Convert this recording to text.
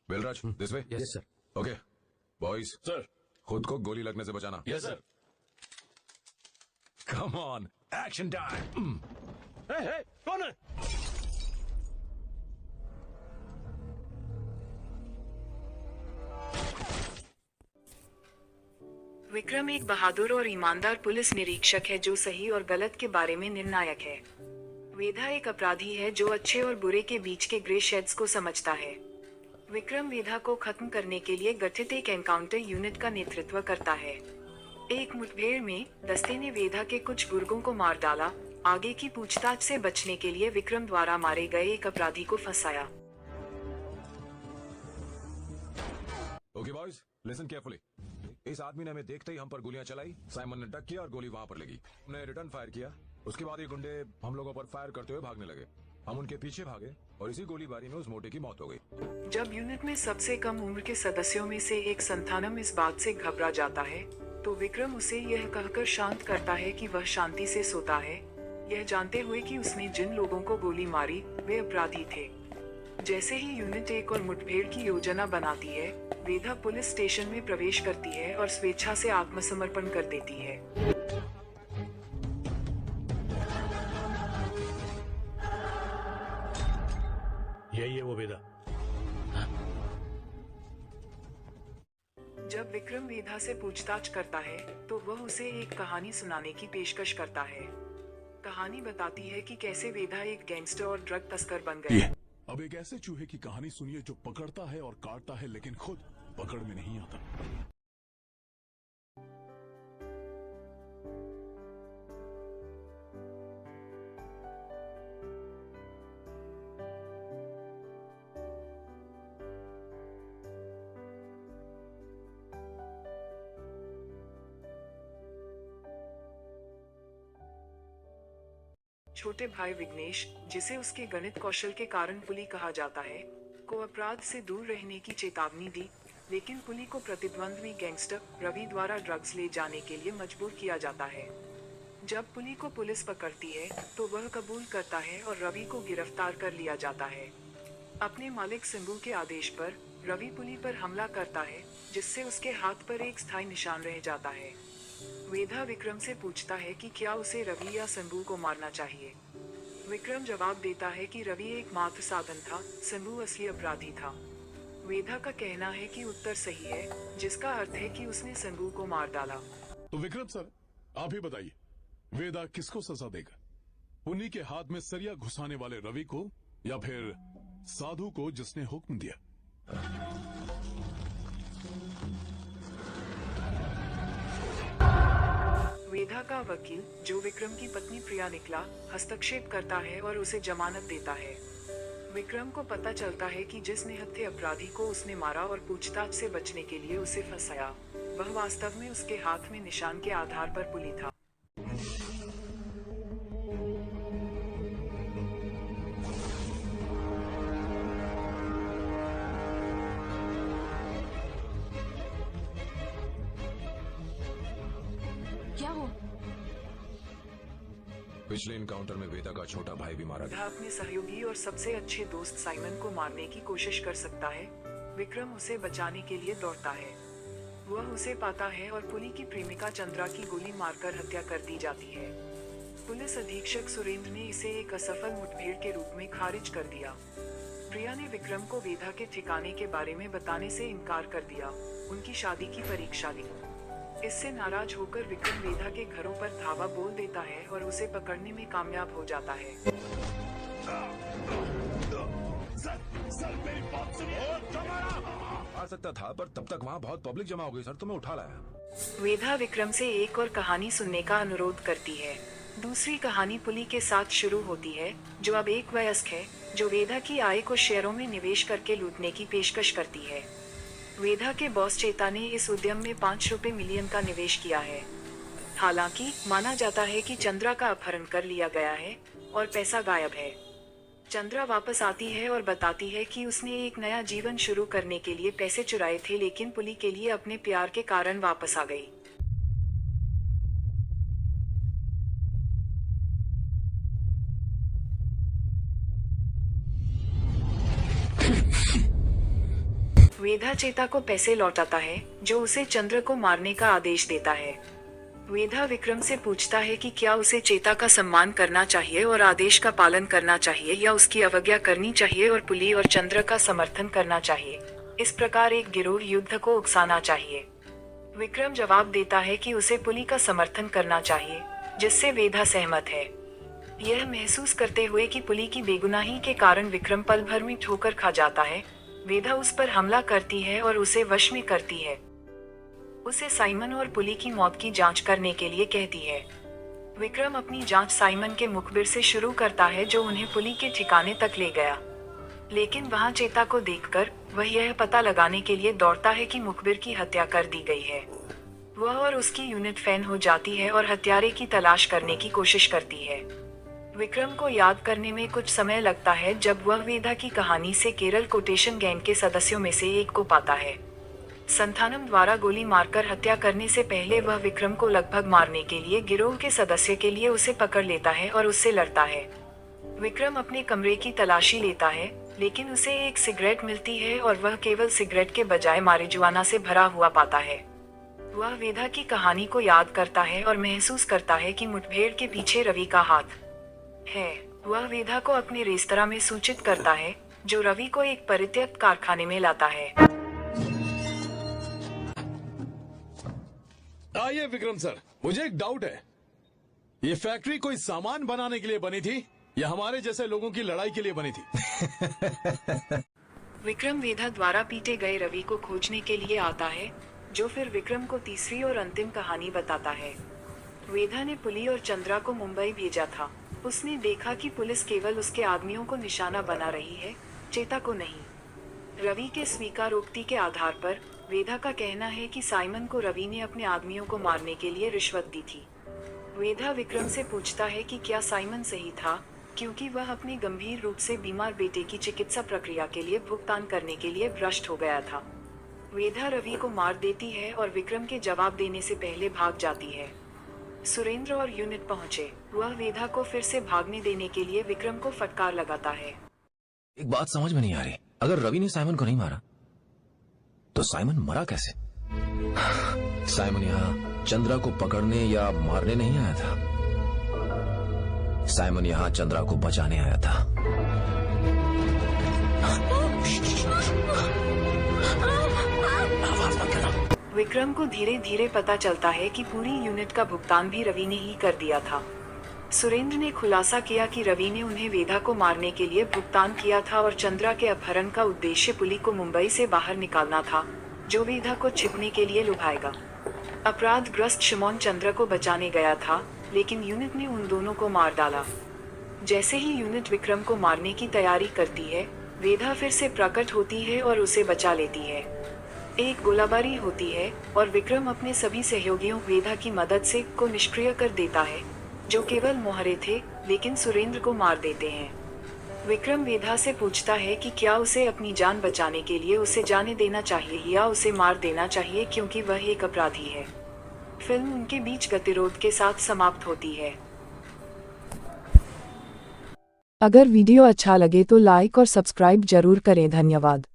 बेलराज this way. Yes sir. Okay boys, sir. खुद को गोली लगने से बचाना। Yes sir. Come on, action time. कौन है? विक्रम एक बहादुर और ईमानदार पुलिस निरीक्षक है जो सही और गलत के बारे में निर्णायक है। वेदा एक अपराधी है जो अच्छे और बुरे के बीच के ग्रे शेड्स को समझता है। विक्रम वेदा को खत्म करने के लिए गठित एक एनकाउंटर यूनिट का नेतृत्व करता है। एक मुठभेड़ में दस्ते ने वेदा के कुछ बुर्गों को मार डाला। आगे की पूछताछ से बचने के लिए विक्रम द्वारा मारे गए एक अपराधी को फंसाया। Okay boys, listen carefully. इस आदमी ने हमें देखते ही हम पर गोलियां चलाई। साइमन ने डक किया और गोली वहां पर लगी। हमने रिटर्न फायर किया। उसके बाद ये गुंडे हम लोगों पर फायर करते हुए भागने लगे। हम उनके पीछे भागे और इसी गोलीबारी में उस मोटे की मौत हो गई। जब यूनिट में सबसे कम उम्र के सदस्यों में से एक संथानम इस बात से घबरा जाता है तो विक्रम उसे यह कहकर शांत करता है कि वह शांति से सोता है, यह जानते हुए कि उसने जिन लोगों को गोली मारी वे अपराधी थे। जैसे ही यूनिट एक और मुठभेड़ की योजना बनाती है, वेदा पुलिस स्टेशन में प्रवेश करती है और स्वेच्छा से आत्मसमर्पण कर देती है। यही है वो वेदा। जब विक्रम वेदा से पूछताछ करता है तो वह उसे एक कहानी सुनाने की पेशकश करता है। कहानी बताती है कि कैसे वेदा एक गैंगस्टर और ड्रग तस्कर बन गया। अब एक ऐसे चूहे की कहानी सुनिए जो पकड़ता है और काटता है लेकिन खुद पकड़ में नहीं आता। छोटे भाई विघ्नेश, जिसे उसके गणित कौशल के कारण पुली कहा जाता है, को अपराध से दूर रहने की चेतावनी दी, लेकिन पुली को प्रतिद्वंद्वी गैंगस्टर रवि द्वारा ड्रग्स ले जाने के लिए मजबूर किया जाता है। जब पुली को पुलिस पकड़ती है तो वह कबूल करता है और रवि को गिरफ्तार कर लिया जाता है। अपने मालिक सिंबू के आदेश पर रवि पुली पर हमला करता है, जिससे उसके हाथ पर एक स्थायी निशान रह जाता है। वेदा विक्रम से पूछता है कि क्या उसे रवि या सिंबू को मारना चाहिए। विक्रम जवाब देता है कि रवि एक मात्र साधन था, सिंबू असली अपराधी था। वेदा का कहना है कि उत्तर सही है, जिसका अर्थ है कि उसने सिंबू को मार डाला। तो विक्रम सर, आप ही बताइए, वेदा किसको सजा देगा? उन्हीं के हाथ में सरिया घुसाने वाले रवि को या फिर साधु को जिसने हुक्म दिया? वेदा का वकील, जो विक्रम की पत्नी प्रिया निकला, हस्तक्षेप करता है और उसे जमानत देता है। विक्रम को पता चलता है कि जिस निहत्थे अपराधी को उसने मारा और पूछताछ से बचने के लिए उसे फंसाया, वह वास्तव में उसके हाथ में निशान के आधार पर पुली था। क्या हो? पिछले इनकाउंटर में वेदा का छोटा भाई भी मारा गया। वेदा अपने सहयोगी और सबसे अच्छे दोस्त साइमन को मारने की कोशिश कर सकता है। विक्रम उसे बचाने के लिए दौड़ता है। वह उसे पाता है और पुली की प्रेमिका चंद्रा की गोली मारकर हत्या कर दी जाती है। पुलिस अधीक्षक सुरेंद्र ने इसे एक असफल मुठभेड़ के रूप में खारिज कर दिया। प्रिया ने विक्रम को वेदा के ठिकाने के बारे में बताने से इनकार कर दिया, उनकी शादी की परीक्षा ली। इससे नाराज होकर विक्रम वेदा के घरों पर धावा बोल देता है और उसे पकड़ने में कामयाब हो जाता है। सर मेरी बात सुनिए। आ सकता था पर तब तक वहाँ बहुत पब्लिक जमा हो गई सर, तो मैं उठा लाया। वेदा विक्रम से एक और कहानी सुनने का अनुरोध करती है। दूसरी कहानी पुली के साथ शुरू होती है, जो अब एक वयस्क है, जो वेदा की आय को शेयरों में निवेश करके लूटने की पेशकश करती है। वेदा के बॉस चेता ने इस उद्यम में ₹5 मिलियन का निवेश किया है। हालांकि माना जाता है कि चंद्रा का अपहरण कर लिया गया है और पैसा गायब है। चंद्रा वापस आती है और बताती है कि उसने एक नया जीवन शुरू करने के लिए पैसे चुराए थे, लेकिन पुली के लिए अपने प्यार के कारण वापस आ गई। वेदा चेता को पैसे लौटाता है, जो उसे चंद्र को मारने का आदेश देता है। वेदा विक्रम से पूछता है कि क्या उसे चेता का सम्मान करना चाहिए और आदेश का पालन करना चाहिए या उसकी अवज्ञा करनी चाहिए और पुली और चंद्र का समर्थन करना चाहिए, इस प्रकार एक गिरोह युद्ध को उकसाना चाहिए। विक्रम जवाब देता है कि उसे पुली का समर्थन करना चाहिए, जिससे वेदा सहमत है। यह महसूस करते हुए कि पुली की बेगुनाही के कारण विक्रम पल भर में ठोकर खा जाता है, वेदा उस पर हमला करती है और उसे वश में करती है। उसे साइमन और पुली की मौत की जांच करने के लिए कहती है। विक्रम अपनी जांच साइमन के मुखबिर से शुरू करता है, जो उन्हें पुली के ठिकाने तक ले गया। लेकिन वहां चेता को देखकर वह यह पता लगाने के लिए दौड़ता है कि मुखबिर की हत्या कर दी गई है। वह और उसकी यूनिट फैन हो जाती है और हत्यारे की तलाश करने की कोशिश करती है। विक्रम को याद करने में कुछ समय लगता है जब वह वेदा की कहानी से केरल कोटेशन गैंग के सदस्यों में से एक को पाता है। संथानम द्वारा गोली मारकर हत्या करने से पहले वह विक्रम को लगभग मारने के लिए गिरोह के सदस्य के लिए उसे पकड़ लेता है और उससे लड़ता है। विक्रम अपने कमरे की तलाशी लेता है, लेकिन उसे एक सिगरेट मिलती है और वह केवल सिगरेट के बजाय मारिजुआना से भरा हुआ पाता है। वह वेदा की कहानी को याद करता है और महसूस करता है कि मुठभेड़ के पीछे रवि का हाथ है। वह वेदा को अपने रेस्तरां में सूचित करता है, जो रवि को एक परित्यक्त कारखाने में लाता है। आइए विक्रम सर, मुझे एक डाउट है। ये फैक्ट्री कोई सामान बनाने के लिए बनी थी या हमारे जैसे लोगों की लड़ाई के लिए बनी थी? विक्रम वेदा द्वारा पीटे गए रवि को खोजने के लिए आता है, जो फिर विक्रम को तीसरी और अंतिम कहानी बताता है। वेदा ने पुली और चंद्रा को मुंबई भेजा था। उसने देखा कि पुलिस केवल उसके आदमियों को निशाना बना रही है, चेता को नहीं। रवि के स्वीकारोक्ति के आधार पर वेदा का कहना है कि साइमन को रवि ने अपने आदमियों को मारने के लिए रिश्वत दी थी। वेदा विक्रम से पूछता है कि क्या साइमन सही था, क्योंकि वह अपने गंभीर रूप से बीमार बेटे की चिकित्सा प्रक्रिया के लिए भुगतान करने के लिए भ्रष्ट हो गया था। वेदा रवि को मार देती है और विक्रम के जवाब देने से पहले भाग जाती है। सुरेंद्र और यूनिट पहुंचे। वह वेदा को फिर से भागने देने के लिए विक्रम को फटकार लगाता है। एक बात समझ में नहीं आ रही, अगर रवि ने साइमन को नहीं मारा तो साइमन मरा कैसे? साइमन यहाँ चंद्रा को पकड़ने या मारने नहीं आया था। साइमन यहाँ चंद्रा को बचाने आया था। विक्रम को धीरे धीरे पता चलता है कि पूरी यूनिट का भुगतान भी रवि ने ही कर दिया था। सुरेंद्र ने खुलासा किया कि रवि ने उन्हें वेदा को मारने के लिए भुगतान किया था और चंद्रा के अपहरण का उद्देश्य पुली को मुंबई से बाहर निकालना था, जो वेदा को छिपने के लिए लुभाएगा। अपराधग्रस्त शिमोन चंद्र को बचाने गया था, लेकिन यूनिट ने उन दोनों को मार डाला। जैसे ही यूनिट विक्रम को मारने की तैयारी करती है, वेदा फिर से प्रकट होती है और उसे बचा लेती है। एक गोलाबारी होती है और विक्रम अपने सभी सहयोगियों वेदा की मदद से को निष्क्रिय कर देता है, जो केवल मोहरे थे, लेकिन सुरेंद्र को मार देते हैं। विक्रम वेदा से पूछता है कि क्या उसे अपनी जान बचाने के लिए उसे जाने देना चाहिए या उसे मार देना चाहिए, क्योंकि वह एक अपराधी है। फिल्म उनके बीच गतिरोध के साथ समाप्त होती है। अगर वीडियो अच्छा लगे तो लाइक और सब्सक्राइब जरूर करें। धन्यवाद।